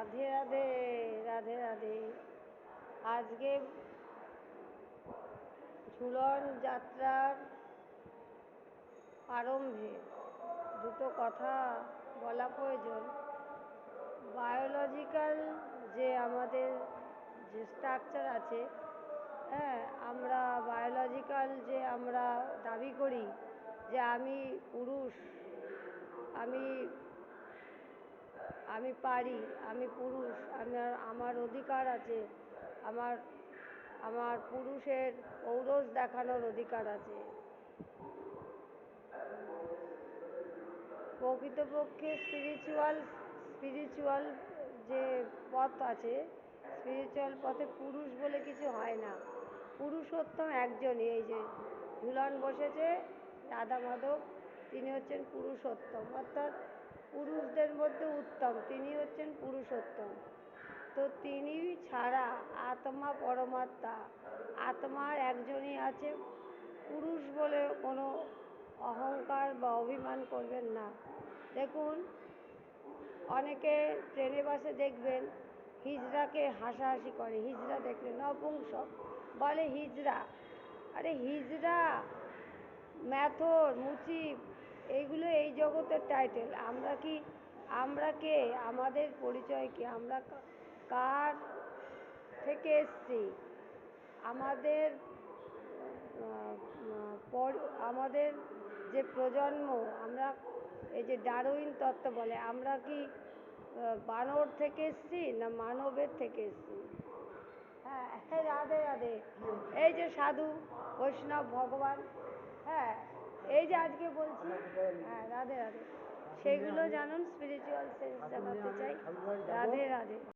রাধে রাধে, রাধে রাধে। আজকে ঝুলন যাত্রার আরম্ভে দুটো কথা বলা প্রয়োজন। বায়োলজিক্যাল যে আমাদের যে স্ট্রাকচার আছে, হ্যাঁ, আমরা বায়োলজিক্যাল যে আমরা দাবি করি যে আমি পুরুষ, আমি আমি পারি, আমি পুরুষ, আমার অধিকার আছে, আমার আমার পুরুষের ঔরস দেখানোর অধিকার আছে। প্রকৃতপক্ষে স্পিরিচুয়াল যে পথ আছে, স্পিরিচুয়াল পথে পুরুষ বলে কিছু হয় না। পুরুষোত্তম একজনই। এই যে ঝুলন বসেছে রাধা মাধব, তিনি হচ্ছেন পুরুষোত্তম, অর্থাৎ পুরুষদের মধ্যে উত্তম, তিনি হচ্ছেন পুরুষোত্তম। তো তিনি ছাড়া আত্মা পরমাত্মা, আত্মার একজনই আছে। পুরুষ বলে কোনো অহংকার বা অভিমান করবেন না। দেখুন, অনেকে ট্রেনে বাসে দেখবেন হিজড়াকে হাসাহাসি করে, হিজড়া দেখলে নপুংসক বলে হিজড়া। আরে হিজড়া, ম্যাথর, মুচি, এইগুলো এই জগতের টাইটেল। আমরা কে, আমাদের পরিচয় কি, আমরা কার থেকে এসছি, আমাদের আমাদের যে প্রজন্ম, আমরা এই যে ডারউইন তত্ত্ব বলে, আমরা কি বানর থেকে এসছি না মানবের থেকে এসছি? হ্যাঁ, রাধে রাধে। এই যে সাধু বৈষ্ণব ভগবান, হ্যাঁ, এই যে আজকে বলছি, হ্যাঁ রাধে রাধে, সেগুলো জানুন, স্পিরিচুয়াল সেন্স জানাতে চাই। রাধে রাধে।